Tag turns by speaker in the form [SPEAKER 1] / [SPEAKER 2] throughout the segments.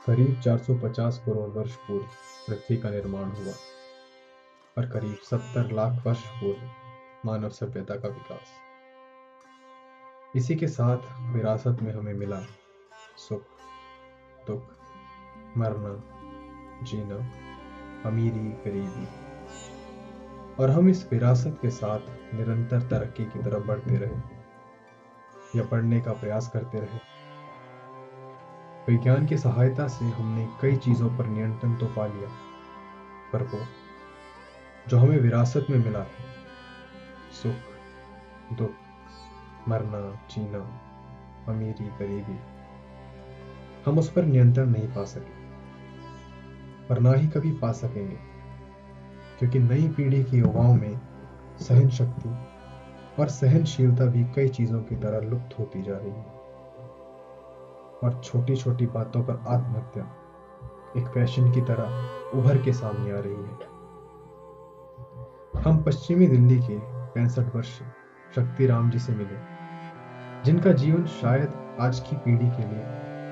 [SPEAKER 1] करीब 450 करोड़ वर्ष पूर्व पृथ्वी का निर्माण हुआ और करीब 70 लाख वर्ष पूर्व मानव सभ्यता का विकास। इसी के साथ विरासत में हमें मिला सुख, दुख, मरना, जीना, अमीरी, गरीबी, और हम इस विरासत के साथ निरंतर तरक्की की तरफ बढ़ते रहे या बढ़ने का प्रयास करते रहे। विज्ञान की सहायता से हमने कई चीजों पर नियंत्रण तो पा लिया, पर वो जो हमें विरासत में मिला है, सुख, दुख, मरना, जीना, अमीरी, गरीबी, हम उस पर नियंत्रण नहीं पा सके और ना ही कभी पा सकेंगे, क्योंकि नई पीढ़ी की युवाओं में सहन शक्ति और सहनशीलता भी कई चीजों की तरह लुप्त होती जा रही है और छोटी छोटी बातों पर आत्महत्या एक फैशन की तरह उभर के सामने आ रही है। हम पश्चिमी दिल्ली के 65 वर्षीय शक्तिराम जी से मिले, जिनका जीवन शायद आज की पीढ़ी के लिए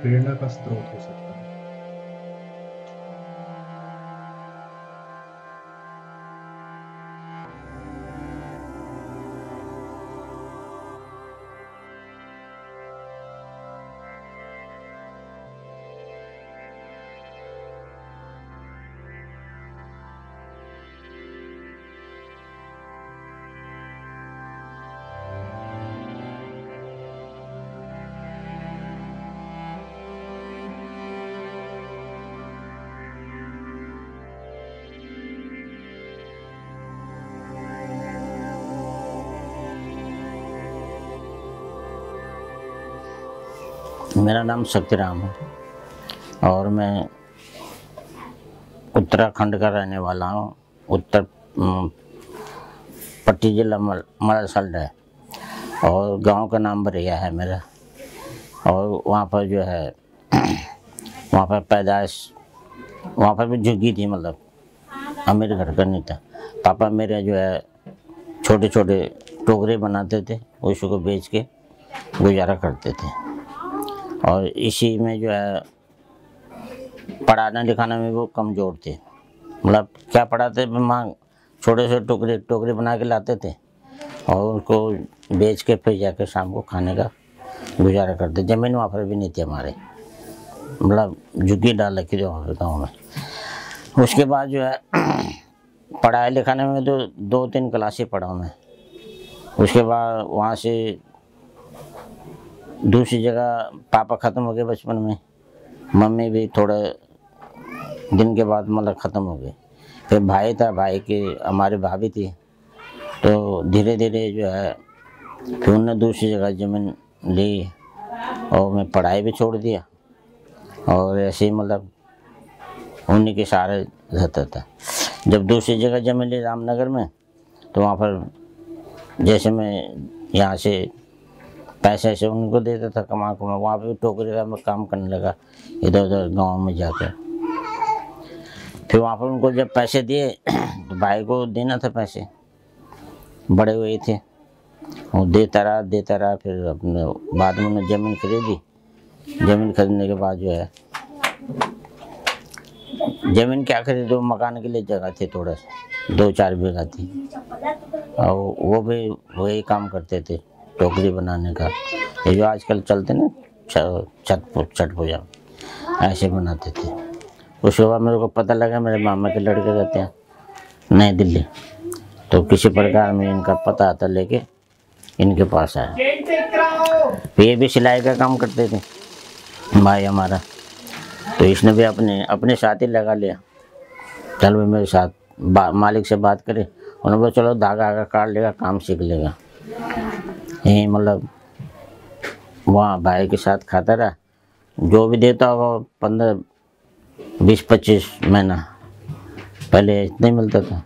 [SPEAKER 1] प्रेरणा का स्रोत हो सकता है।
[SPEAKER 2] मेरा नाम शक्तिराम है और मैं उत्तराखंड का रहने वाला हूँ। उत्तर पट्टी जिला मलसल्ड है और गांव का नाम बरिया है मेरा। और वहाँ पर जो है वहाँ पर पैदाइश वहाँ पर भी झुग्गी थी, मतलब अमीर घर का नहीं था। पापा मेरे जो है छोटे छोटे टोकरे बनाते थे, उसको बेच के गुजारा करते थे। और इसी में जो है पढ़ाने लिखाने में वो कमज़ोर थे, मतलब क्या पढ़ाते माँ छोटे से टोकरे बना के लाते थे और उनको बेच के फिर जाके शाम को खाने का गुजारा करते। ज़मीन वहाँ पर भी नहीं थी हमारे, मतलब झुग्गी डाल रखी जो गाँव में। उसके बाद जो है पढ़ाई लिखाने में तो 2-3 क्लासें पढ़ा मैं। उसके बाद वहाँ से दूसरी जगह पापा ख़त्म हो गए बचपन में, मम्मी भी थोड़े दिन के बाद मतलब ख़त्म हो गए। फिर भाई था, भाई की हमारी भाभी थी, तो धीरे धीरे जो है फिर उन्होंने दूसरी जगह ज़मीन ली और मैं पढ़ाई भी छोड़ दिया और ऐसे ही मतलब उन्हीं के सहारे रहता था। जब दूसरी जगह ज़मीन ली रामनगर में, तो वहाँ पर जैसे मैं यहाँ से पैसे ऐसे उनको देता था कमा वहाँ पे टोकरी का मैं काम करने लगा इधर उधर गांव में जाकर। फिर वहाँ पर उनको जब पैसे दिए तो भाई को देना था, पैसे बड़े हुए थे, वो देता रहा। फिर अपने बाद में उन्होंने ज़मीन खरीदी। ज़मीन खरीदने के बाद जो है ज़मीन क्या खरीदी, तो मकान के लिए जगह थी, थोड़ा 2-4 बीघा थी और वो भी वही काम करते थे, टोकरी बनाने का। ये जो आजकल चलते ना छठ पूजा ऐसे बनाते थे। उसके बाद मेरे को पता लगा मेरे मामा के लड़के रहते हैं नई दिल्ली, तो किसी प्रकार में इनका पता आता लेके इनके पास आया। ये भी सिलाई का काम करते थे भाई हमारा, तो इसने भी अपने साथ ही लगा लिया। चल भाई मेरे साथ मालिक से बात करे, उन्होंने बोला चलो धागा काट लेगा, काम सीख लेगा। यही मतलब वहाँ भाई के साथ खाता रहा, जो भी देता होगा 15, 20, 25 महीना पहले इतना ही मिलता था,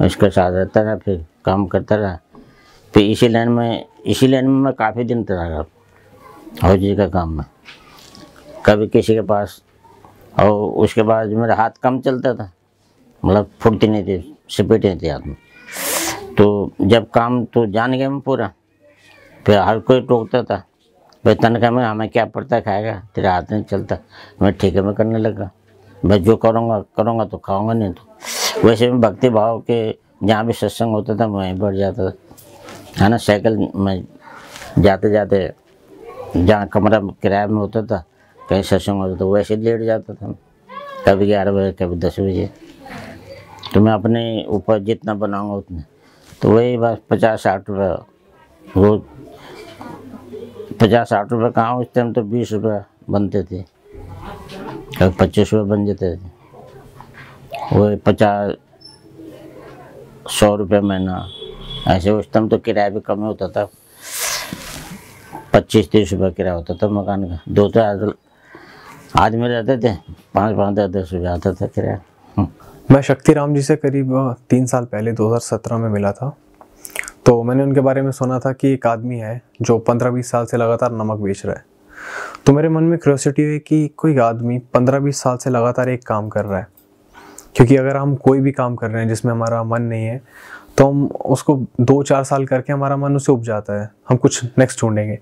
[SPEAKER 2] उसके साथ रहता रहा, फिर काम करता रहा। फिर इसी लाइन में मैं काफ़ी दिन तक रहा हौजी का काम में, कभी किसी के पास। और उसके बाद मेरा हाथ कम चलता था, मतलब फुर्ती नहीं थी, स्पीड नहीं थी हाथ में। तो जब काम तो जान गया मैं पूरा, फिर हर कोई टोकता था भाई तनख्वाह में हमें क्या पड़ता खाएगा, तेरे हाथ नहीं चलता। मैं ठेके में करने लगा, मैं जो करूँगा तो खाऊंगा, नहीं तो वैसे में भक्ति भाव के जहाँ भी सत्संग होता था मैं वहीं बढ़ जाता था, है ना। साइकिल में जाते जाते जहाँ कमरा किराए में होता था, कहीं सत्संग होता था, वैसे लेट जाता था, कभी 11 बजे कभी 10 बजे। तो मैं अपने ऊपर जितना बनाऊंगा उतना, तो वही बस 50-60 रुपये रोज। 50-60 रुपये कहाँ, उस टाइम तो 20 रुपये बनते थे, कभी 25 रुपये बन जाते थे। वही 50-100 रुपये महीना ऐसे। उस टाइम तो किराया भी कम होता था, 25-30 रुपये किराया होता था मकान का। 2 आदमी रहते थे, 5-10 रुपये आता था किराया।
[SPEAKER 3] मैं शक्तिराम जी से करीब 3 साल पहले 2017 में मिला था। तो मैंने उनके बारे में सुना था कि एक आदमी है जो 15-20 साल से लगातार नमक बेच रहा है। तो मेरे मन में क्यूरियोसिटी हुई कि कोई आदमी 15-20 साल से लगातार एक काम कर रहा है, क्योंकि अगर हम कोई भी काम कर रहे हैं जिसमें हमारा मन नहीं है तो हम उसको 2-4 साल करके हमारा मन उसे उब जाता है, हम कुछ नेक्स्ट ढूंढेंगे।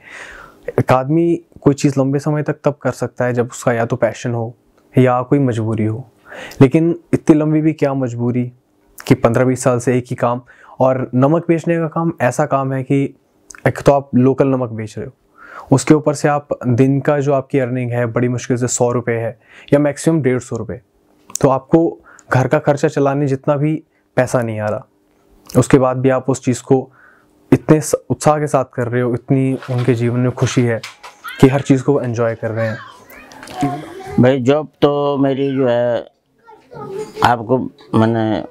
[SPEAKER 3] एक आदमी कोई चीज़ लंबे समय तक तब कर सकता है जब उसका या तो पैशन हो या कोई मजबूरी हो, लेकिन इतनी लंबी भी क्या मजबूरी कि 15-20 साल से एक ही काम। और नमक बेचने का काम ऐसा काम है कि एक तो आप लोकल नमक बेच रहे हो, उसके ऊपर से आप दिन का जो आपकी अर्निंग है बड़ी मुश्किल से 100 रुपये है या मैक्सिमम 150 रुपये, तो आपको घर का खर्चा चलाने जितना भी पैसा नहीं आ रहा, उसके बाद भी आप उस चीज़ को इतने उत्साह के साथ कर रहे हो, इतनी उनके जीवन में खुशी है कि हर चीज़ को एंजॉय कर रहे हैं।
[SPEAKER 2] भाई जॉब तो मेरी जो है, आपको मैंने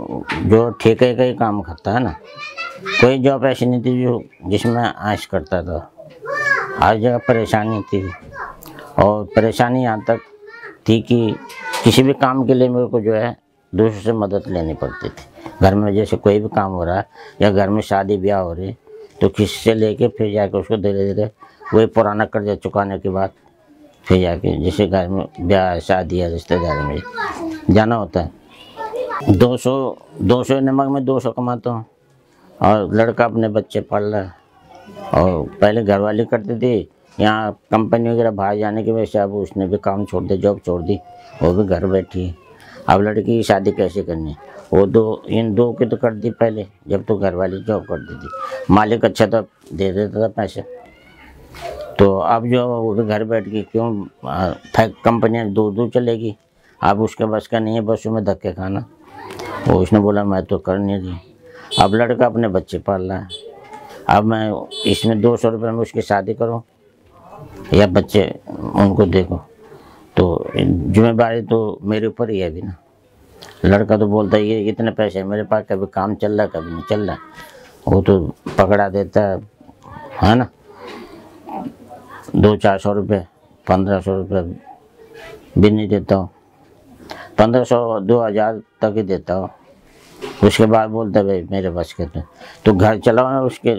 [SPEAKER 2] जो ठेके का ही काम करता है ना, कोई जॉब ऐसी नहीं थी जो जिसमें आश करता था। हर जगह परेशानी थी, और परेशानी यहाँ तक थी कि किसी भी काम के लिए मेरे को जो है दूसरों से मदद लेनी पड़ती थी। घर में जैसे कोई भी काम हो रहा है या घर में शादी ब्याह हो रही, तो किसी से लेके फिर जाके उसको धीरे धीरे वही पुराना कर्जा चुकाने के बाद फिर जाके जैसे घर में ब्याह शादी या रिश्तेदारी में जाना होता है। 200 नमक में 200 कमाता हूँ, और लड़का अपने बच्चे पढ़ रहा है। और पहले घरवाली करती थी, यहाँ कंपनी वगैरह बाहर जाने की वजह से अब उसने भी काम छोड़ दिया, जॉब छोड़ दी, वो भी घर बैठी है। अब लड़की की शादी कैसे करनी है, वो इन दो की तो कर दी पहले, जब तो घरवाली जॉब करती थी, मालिक अच्छा तो दे देता था पैसे। तो अब जो वो भी घर बैठ गई, क्यों कंपनियाँ दूर चलेगी, अब उसके बस का नहीं है बसों में धक्के खाना। वो उसने बोला मैं तो कर नहीं रही। अब लड़का अपने बच्चे पाल रहा है, अब मैं इसमें 200 रुपये में उसकी शादी करूं या बच्चे उनको देखो, तो जिम्मेदारी तो मेरे ऊपर ही है भी ना। लड़का तो बोलता है ये इतने पैसे मेरे पास, कभी काम चल रहा कभी नहीं चल रहा, वो तो पकड़ा देता है ना। 200-400 रुपये 1500 रुपये भी नहीं देता हूँ, 1500-2000 तक ही देता हूँ। उसके बाद बोलता है भाई मेरे बस के तो घर चलाओ ना उसके।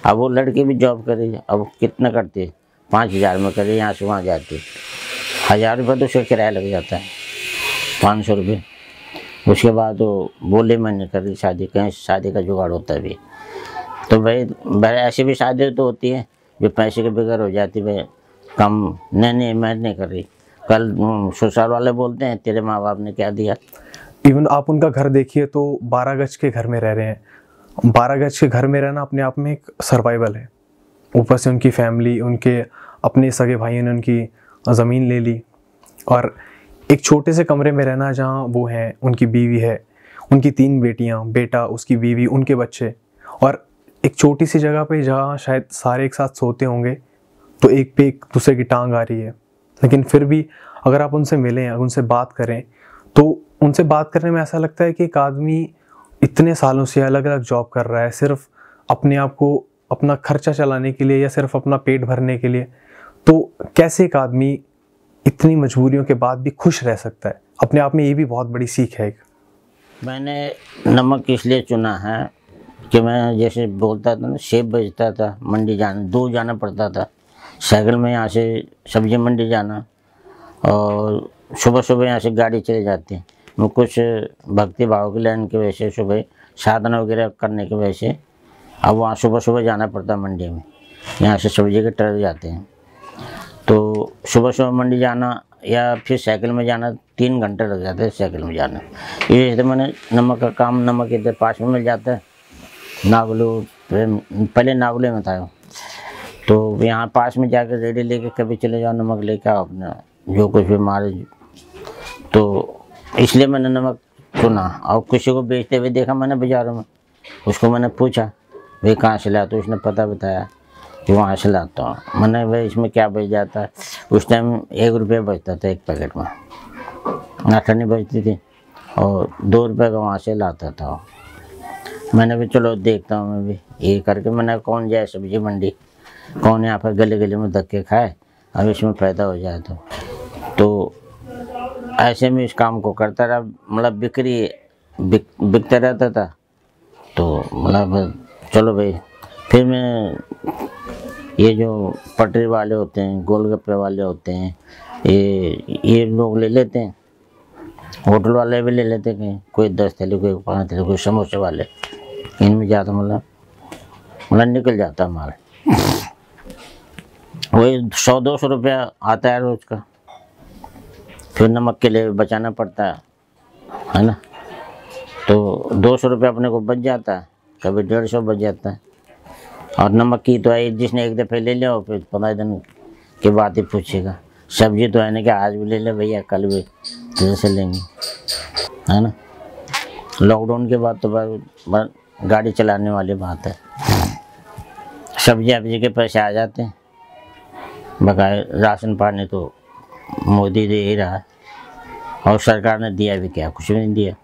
[SPEAKER 2] अब वो लड़की भी जॉब कर रही है, अब कितना करती है, 5000 में कर रही है, यहाँ से वहाँ जाती है, 1000 रुपये तो उसका किराया लग जाता है, 500 रुपये। उसके बाद वो बोले मैं नहीं कर रही शादी, कहीं शादी का जुगाड़ होता है भी। तो भाई ऐसी भी शादी तो होती है जो पैसे के बगैर हो जाती है, कम नहीं मैं नहीं कर रही। कल ससुराल वाले बोलते हैं तेरे माँ बाप ने क्या दिया।
[SPEAKER 3] इवन आप उनका घर देखिए तो 12 गज के घर में रह रहे हैं। 12 गज के घर में रहना अपने आप में एक सर्वाइवल है। ऊपर से उनकी फैमिली, उनके अपने सगे भाइयों ने उनकी ज़मीन ले ली, और एक छोटे से कमरे में रहना जहाँ वो हैं, उनकी बीवी है, उनकी 3 बेटियाँ, बेटा, उसकी बीवी, उनके बच्चे, और एक छोटी सी जगह पे जहाँ शायद सारे एक साथ सोते होंगे, तो एक पे एक दूसरे की टांग आ रही है। लेकिन फिर भी अगर आप उनसे मिलें, अगर उनसे बात करें, तो उनसे बात करने में ऐसा लगता है कि एक आदमी इतने सालों से अलग अलग जॉब कर रहा है सिर्फ अपने आप को, अपना खर्चा चलाने के लिए या सिर्फ अपना पेट भरने के लिए। तो कैसे एक आदमी इतनी मजबूरियों के बाद भी खुश रह सकता है, अपने आप में ये भी बहुत बड़ी सीख है।
[SPEAKER 2] मैंने नमक इसलिए चुना है कि मैं जैसे बोलता था ना, सेब बेचता था, मंडी दूर जाना पड़ता था, साइकिल में यहाँ से सब्जी मंडी जाना, और सुबह यहाँ से गाड़ी चली जाती है। मैं कुछ भक्ति भाव की लाइन की वजह से सुबह साधना वगैरह करने की वजह से अब वहाँ सुबह जाना पड़ता मंडी में। यहाँ से सब्जी के ट्रक जाते हैं। तो सुबह सुबह मंडी जाना या फिर साइकिल में जाना 3 घंटे लग जाते हैं साइकिल में जाना। ये जैसे मैंने नमक का काम, नमक इधर पास में मिल जाता है, नागलू, पहले नागले में था, तो यहाँ पास में जाकर रेडी लेके कभी चले जाओ, नमक लेके आओ अपना, जो कुछ भी मारे। तो इसलिए मैंने नमक चुना। और किसी को बेचते हुए देखा मैंने बाज़ारों में, उसको मैंने पूछा भाई कहाँ से लाया, तो उसने पता बताया कि वहाँ से लाता हूँ। मैंने भाई इसमें क्या बच जाता है, उस टाइम 1 रुपया बचता था एक पैकेट में, आठनी बचती थी, और 2 रुपये का वहाँ से लाता था। मैंने भी चलो देखता हूँ मैं भी ये करके। मैंने कौन जाए सब्जी मंडी, कौन यहाँ पर गले गले में धक्के खाए, अब इसमें पैदा हो जाए। तो ऐसे में इस काम को करता रहा, मतलब बिकता रहता था। तो मतलब चलो भाई, फिर मैं ये जो पटरी वाले होते हैं, गोलगप्पे वाले होते हैं, ये लोग ले लेते हैं, होटल वाले भी ले लेते हैं, कोई 10 थैली, कोई 5 थैली, कोई समोसे वाले, इनमें ज़्यादा मतलब निकल जाता है माल। वही 100-200 रुपया आता है रोज़ का। फिर नमक के लिए बचाना पड़ता है ना, तो 200 रुपया अपने को बच जाता है, कभी 150 बच जाता है। और नमक की तो है, जिसने एक दफ़े ले लिया फिर 15 दिन के बाद ही पूछेगा। सब्जी तो है ना कि आज भी ले ले भैया, कल भी जैसे लेंगे, है ना। लॉकडाउन के बाद तो बस गाड़ी चलाने वाली बात है। सब्जी के पैसे आ जाते हैं, बकाया राशन पानी तो मोदी दे ही रहा है, और सरकार ने दिया भी क्या, कुछ भी नहीं दिया,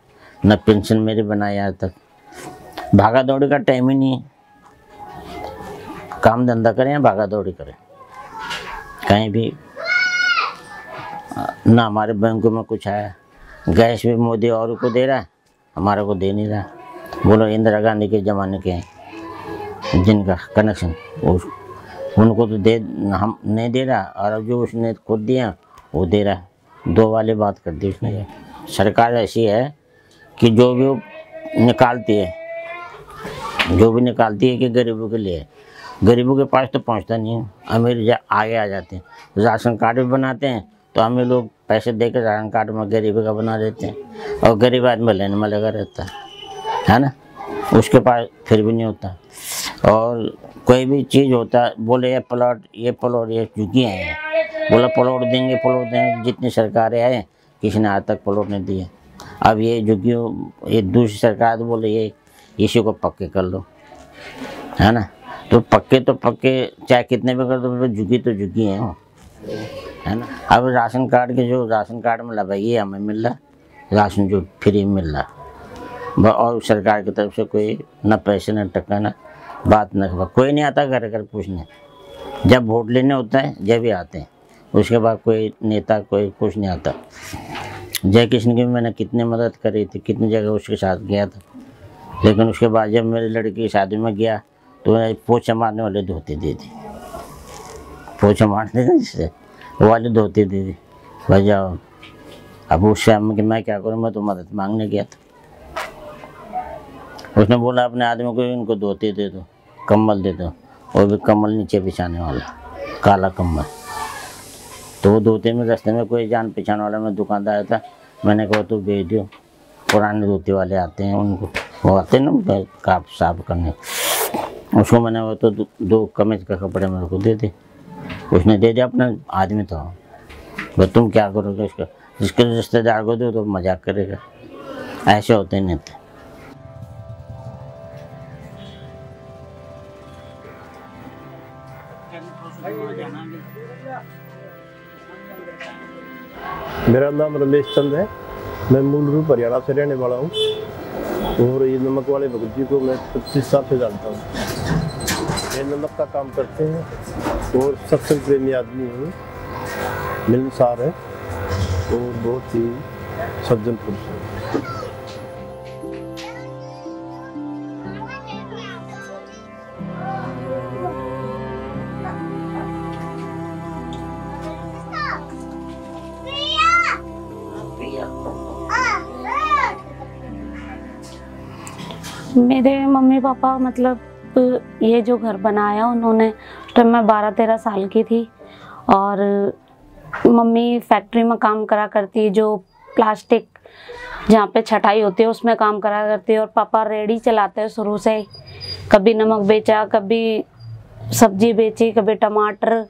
[SPEAKER 2] न पेंशन मेरी बनाई आज तक। भागा दौड़ी का टाइम ही नहीं है, काम धंधा करें या भागा दौड़ी करें, कहीं भी ना हमारे बैंकों में कुछ आया। गैस भी मोदी और को दे रहा है, हमारे को दे नहीं रहा। बोलो इंदिरा गांधी के ज़माने के हैं जिनका कनेक्शन, उनको तो हम नहीं दे रहा, और जो उसने खुद दिया वो दे रहा है। 2 वाली बात कर दी उसने। सरकार ऐसी है कि जो भी निकालती है कि गरीबों के लिए, गरीबों के पास तो पहुंचता नहीं है। अमीर आगे आ जाते हैं, राशन कार्ड भी बनाते हैं, तो अमीर लोग पैसे देकर राशन कार्ड में गरीबी का बना देते हैं, और गरीब आदमी लेने में लगा रहता है ना, उसके पास फिर भी नहीं होता। और कोई भी चीज़ होता है, बोले ये प्लॉट ये झुकी हैं, बोला प्लॉट देंगे, जितनी सरकारें आए किसी ने आज तक प्लॉट नहीं दिए। अब ये झुग्गियों, ये दूसरी सरकार तो बोले ये इसी को पक्के कर लो, है ना। तो पक्के चाहे कितने भी कर दो, झुग्गी तो झुग्गी है ना। अब राशन कार्ड मिला भाई, ये हमें मिल रहा राशन, जो फ्री मिल रहा, और सरकार की तरफ से कोई न पैसे न टका न बात न, कोई नहीं आता घर घर पूछने। जब वोट लेने होता है जब ही आते हैं, उसके बाद कोई नेता कोई कुछ नहीं आता। जय किशन की मैंने कितनी मदद करी थी, कितनी जगह उसके साथ गया था, लेकिन उसके बाद जब मेरी लड़की की शादी में गया तो पोछा मारने वाले धोती दे दी, पोछा मारने जिससे वो वाले धोती दे दी, भाई जाओ। अब उस शाम कि मैं क्या करूँ, मैं तो मदद मांगने गया था। उसने बोला अपने आदमी को इनको धोती दे दो, कम्बल दे दो, और भी कम्बल नीचे बिछाने वाला, काला कम्बल। तो वो धोते में रास्ते में कोई जान पहचान वाला में दुकानदार था, मैंने कहा तो भेज दो, पुराने धोती वाले आते हैं उनको, वो आते हैं ना काप साफ करने। उसको मैंने वो तो 2 कमीज का कपड़े मेरे को दे दे, उसने दे दिया। अपना आदमी था, भाई तुम क्या करोगे इसका, जिसके रिश्तेदार को दो तो मजाक करेगा, ऐसे होते नहीं थे।
[SPEAKER 4] मेरा नाम रमेश चंद है, मैं मूल रूप हरियाणा से रहने वाला हूँ, और ये नमक वाले भगत जी को मैं 25 साल से जानता हूँ। ये नमक का काम करते हैं और सत्संग प्रेमी आदमी हैं, मिलनसार है और बहुत ही सज्जन पुरुष है।
[SPEAKER 5] मेरे मम्मी पापा मतलब ये जो घर बनाया उन्होंने टाइम मैं 12-13 साल की थी और मम्मी फैक्ट्री में काम करा करती, जो प्लास्टिक जहाँ पे छटाई होती है उसमें काम करा करती है, और पापा रेडी चलाते हैं शुरू से। कभी नमक बेचा, कभी सब्जी बेची, कभी टमाटर,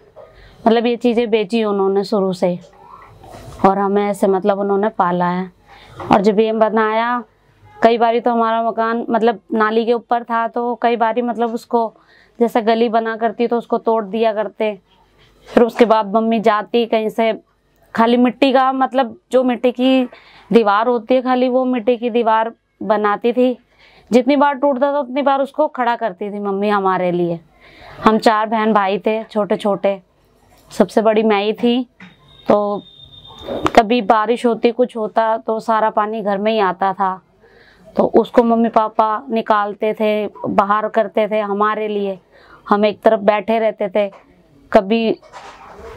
[SPEAKER 5] मतलब ये चीज़ें बेची उन्होंने शुरू से, और हमें ऐसे मतलब उन्होंने पाला है। और जब ये बनाया, कई बारी तो हमारा मकान मतलब नाली के ऊपर था, तो कई बारी मतलब उसको जैसे गली बना करती तो उसको तोड़ दिया करते। फिर उसके बाद मम्मी जाती कहीं से, खाली मिट्टी का मतलब जो मिट्टी की दीवार होती है, खाली वो मिट्टी की दीवार बनाती थी। जितनी बार टूटता था उतनी बार उसको खड़ा करती थी मम्मी हमारे लिए। हम 4 बहन भाई थे, छोटे छोटे, सबसे बड़ी मैं ही थी। तो कभी बारिश होती, कुछ होता तो सारा पानी घर में ही आता था, तो उसको मम्मी पापा निकालते थे, बाहर करते थे हमारे लिए। हम एक तरफ बैठे रहते थे। कभी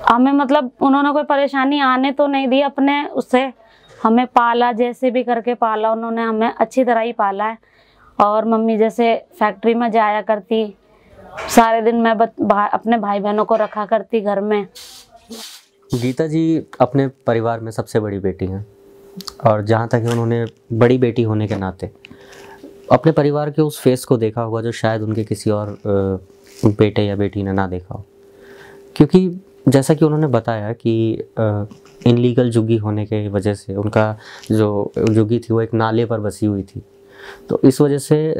[SPEAKER 5] हमें मतलब उन्होंने कोई परेशानी आने तो नहीं दी, अपने उससे हमें पाला, जैसे भी करके पाला उन्होंने, हमें अच्छी तरह ही पाला है। और मम्मी जैसे फैक्ट्री में जाया करती, सारे दिन मैं अपने भाई बहनों को रखा करती घर में।
[SPEAKER 6] गीता जी अपने परिवार में सबसे बड़ी बेटी हैं, और जहाँ तक है उन्होंने बड़ी बेटी होने के नाते अपने परिवार के उस फेस को देखा होगा जो शायद उनके किसी और बेटे या बेटी ने ना देखा हो। क्योंकि जैसा कि उन्होंने बताया कि इनलीगल झुग्गी होने के वजह से उनका जो झुग्गी थी वो एक नाले पर बसी हुई थी, तो इस वजह से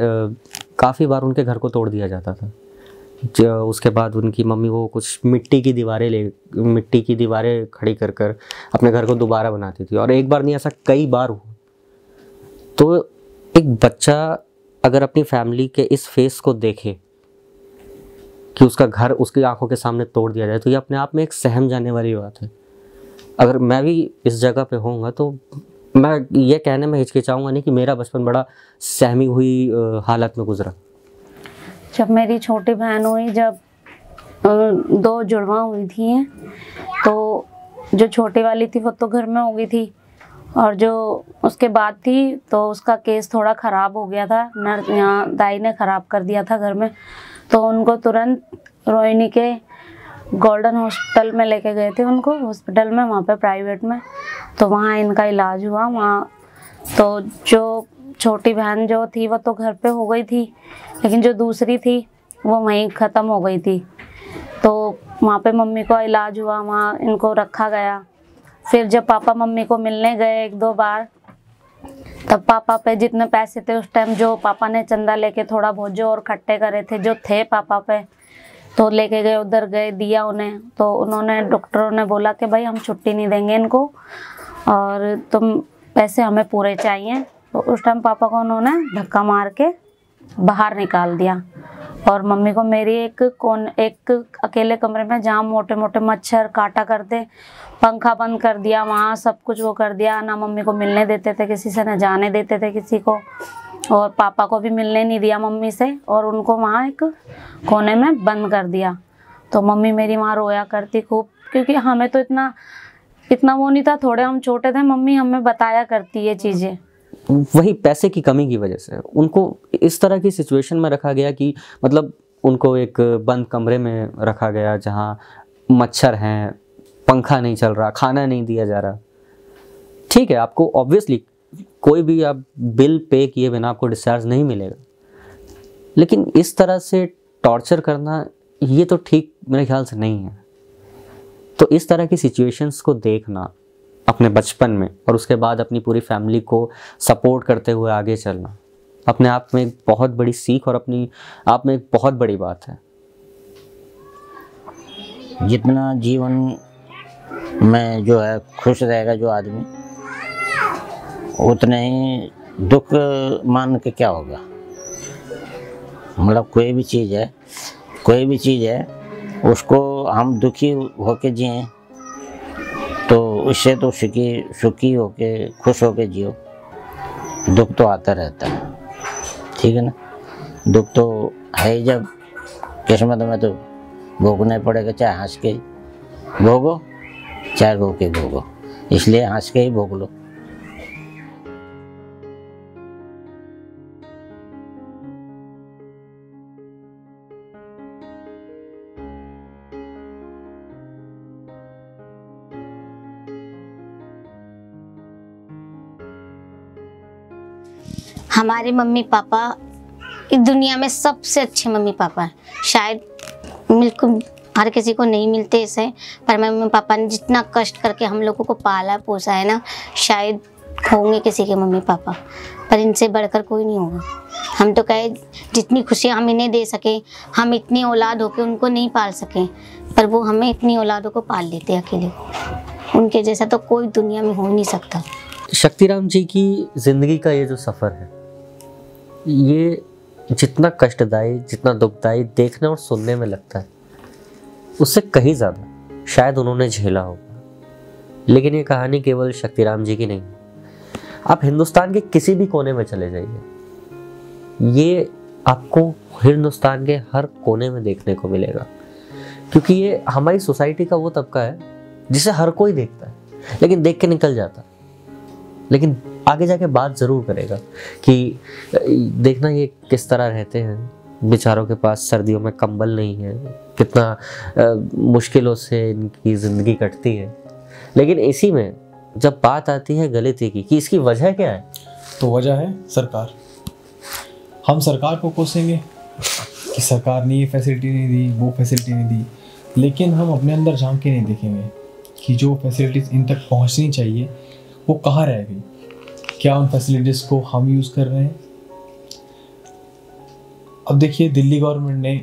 [SPEAKER 6] काफ़ी बार उनके घर को तोड़ दिया जाता था। उसके बाद उनकी मम्मी वो कुछ मिट्टी की दीवारें खड़ी कर कर अपने घर को दोबारा बनाती थी, और एक बार नहीं ऐसा कई बार हुआ। तो एक बच्चा अगर अपनी फैमिली के इस फेस को देखे कि उसका घर उसकी आंखों के सामने तोड़ दिया जाए, तो ये अपने आप में एक सहम जाने वाली बात है। अगर मैं भी इस जगह पे होऊंगा तो मैं ये कहने में हिचकिचाऊंगा नहीं कि मेरा बचपन बड़ा सहमी हुई हालत में गुजरा।
[SPEAKER 5] जब मेरी छोटी बहन हुई, जब 2 जुड़वा हुई थी, तो जो छोटी वाली थी वो तो घर में हो गई थी, और जो उसके बाद थी तो उसका केस थोड़ा ख़राब हो गया था। नर्स यहाँ दाई ने ख़राब कर दिया था घर में, तो उनको तुरंत रोहिणी के गोल्डन हॉस्पिटल में लेके गए थे उनको, हॉस्पिटल में, वहाँ पे प्राइवेट में। तो वहाँ इनका इलाज हुआ वहाँ। तो जो छोटी बहन जो थी वो तो घर पे हो गई थी, लेकिन जो दूसरी थी वो वहीं ख़त्म हो गई थी। तो वहाँ पे मम्मी का इलाज हुआ, वहाँ इनको रखा गया। फिर जब पापा मम्मी को मिलने गए 1-2 बार, तब पापा पे जितने पैसे थे उस टाइम, जो पापा ने चंदा लेके थोड़ा बहुत जो और इकट्ठे करे थे, जो थे पापा पे, तो लेके गए, उधर गए, दिया उन्हें। तो उन्होंने, डॉक्टरों ने बोला कि भाई हम छुट्टी नहीं देंगे इनको, और तुम पैसे हमें पूरे चाहिए। तो उस टाइम पापा को उन्होंने धक्का मार के बाहर निकाल दिया, और मम्मी को मेरी एक अकेले कमरे में, जहाँ मोटे मोटे मच्छर काटा करते, पंखा बंद कर दिया, वहाँ सब कुछ वो कर दिया। ना मम्मी को मिलने देते थे किसी से, न जाने देते थे किसी को, और पापा को भी मिलने नहीं दिया मम्मी से, और उनको वहाँ एक कोने में बंद कर दिया। तो मम्मी मेरी वहाँ रोया करती खूब, क्योंकि हमें तो इतना वो नहीं था, थोड़े हम छोटे थे, मम्मी हमें बताया करती ये चीज़ें।
[SPEAKER 6] वही पैसे की कमी की वजह से उनको इस तरह की सिचुएशन में रखा गया कि मतलब उनको एक बंद कमरे में रखा गया, जहाँ मच्छर हैं, पंखा नहीं चल रहा, खाना नहीं दिया जा रहा। ठीक है, आपको ऑब्वियसली कोई भी आप बिल पे किए बिना आपको डिस्चार्ज नहीं मिलेगा, लेकिन इस तरह से टॉर्चर करना ये तो ठीक मेरे ख्याल से नहीं है। तो इस तरह की सिचुएशंस को देखना अपने बचपन में, और उसके बाद अपनी पूरी फैमिली को सपोर्ट करते हुए आगे चलना, अपने आप में एक बहुत बड़ी सीख और अपनी आप में एक बहुत बड़ी बात है।
[SPEAKER 2] जितना जीवन में जो है खुश रहेगा जो आदमी, उतने ही दुख मान के क्या होगा। मतलब कोई भी चीज़ है उसको हम दुखी होके जिए तो उससे तो सुखी होके खुश होके जियो। दुख तो आता रहता है, ठीक है ना। दुख तो है ही, जब किस्मत में तो भोगना पड़ेगा, चाहे हंस के भोगो चाहे रो के भोगो, इसलिए हंस के ही भोग लो।
[SPEAKER 7] हमारे मम्मी पापा इस दुनिया में सबसे अच्छे मम्मी पापा हैं। शायद बिल्कुल हर किसी को नहीं मिलते ऐसे, पर मम्मी पापा ने जितना कष्ट करके हम लोगों को पाला पोसा है ना, शायद होंगे किसी के मम्मी पापा, पर इनसे बढ़कर कोई नहीं होगा। हम तो कहे जितनी खुशियाँ हम इन्हें दे सके, हम इतनी औलाद होके उनको नहीं पाल सके, पर वो हमें इतनी औलादों को पाल लेते अकेले। उनके जैसा तो कोई दुनिया में हो नहीं सकता।
[SPEAKER 6] शक्तिराम जी की ज़िंदगी का ये जो सफ़र है, ये जितना कष्टदायी, जितना दुखदायी देखने और सुनने में लगता है, उससे कहीं ज़्यादा शायद उन्होंने झेला होगा। लेकिन ये कहानी केवल शक्तिराम जी की नहीं, आप हिंदुस्तान के किसी भी कोने में चले जाइए, ये आपको हिंदुस्तान के हर कोने में देखने को मिलेगा। क्योंकि ये हमारी सोसाइटी का वो तबका है जिसे हर कोई देखता है, लेकिन देख के निकल जाता, लेकिन आगे जाके बात ज़रूर करेगा कि देखना ये किस तरह रहते हैं, बेचारों के पास सर्दियों में कंबल नहीं है, कितना मुश्किलों से इनकी ज़िंदगी कटती है। लेकिन इसी में जब बात आती है गलती की कि इसकी वजह क्या है,
[SPEAKER 3] तो वजह है सरकार। हम सरकार को कोसेंगे कि सरकार ने ये फैसिलिटी नहीं दी, वो फैसिलिटी नहीं दी, लेकिन हम अपने अंदर झांक के नहीं देखेंगे कि जो फैसिलिटीज़ इन तक पहुंचनी चाहिए वो कहाँ रह गई। क्या उन फैसिलिटीज़ को हम यूज़ कर रहे हैं? अब देखिए, दिल्ली गवर्नमेंट ने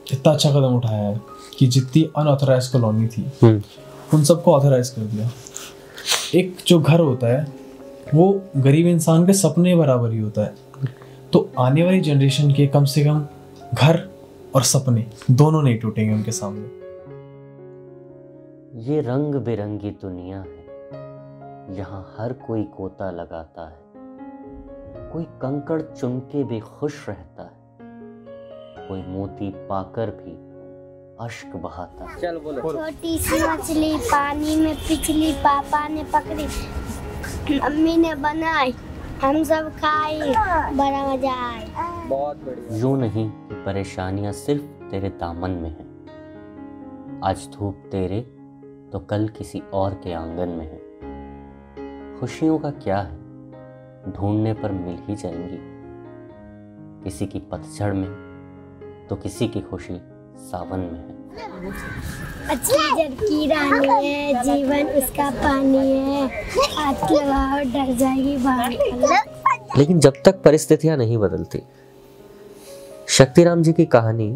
[SPEAKER 3] इतना अच्छा कदम उठाया है कि जितनी अनऑथराइज कॉलोनी थी उन सबको ऑथराइज कर दिया। एक जो घर होता है वो गरीब इंसान के सपने बराबर ही होता है, तो आने वाली जनरेशन के कम से कम घर और सपने दोनों नहीं टूटेंगे उनके सामने।
[SPEAKER 6] ये रंग बिरंगी दुनिया है, यहाँ हर कोई गोता लगाता है, कोई कंकड़ चुन के भी खुश रहता है, कोई मोती पाकर भी अश्क बहाता है। चल बोलो।
[SPEAKER 8] छोटी सी मछली पानी में पिछली, पापा ने पकड़ी, मम्मी ने बनाई, हम सब खाई, बड़ा मजा आया।
[SPEAKER 6] बहुत बढ़िया। यूं नहीं कि परेशानियां सिर्फ तेरे दामन में हैं, आज धूप तेरे तो कल किसी और के आंगन में है। खुशियों का क्या है, ढूंढने पर मिल ही जाएंगी, किसी की पतझड़ में तो किसी की खुशी सावन में है।
[SPEAKER 8] मछली जल की रानी है, जीवन उसका पानी है, आज के भाव डर जाएगी बाहर।
[SPEAKER 6] लेकिन जब तक परिस्थितियां नहीं बदलती, शक्तिराम जी की कहानी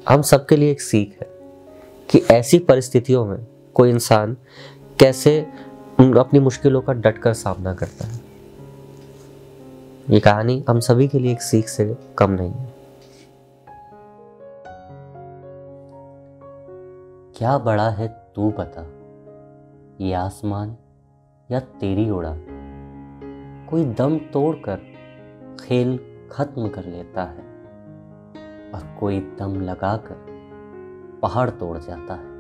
[SPEAKER 6] हम सबके लिए एक सीख है कि ऐसी परिस्थितियों में कोई इंसान कैसे अपनी मुश्किलों का डटकर सामना करता है। ये कहानी हम सभी के लिए एक सीख से कम नहीं है। क्या बड़ा है तू बता, ये आसमान या तेरी उड़ान, कोई दम तोड़कर खेल खत्म कर लेता है और कोई दम लगाकर पहाड़ तोड़ जाता है।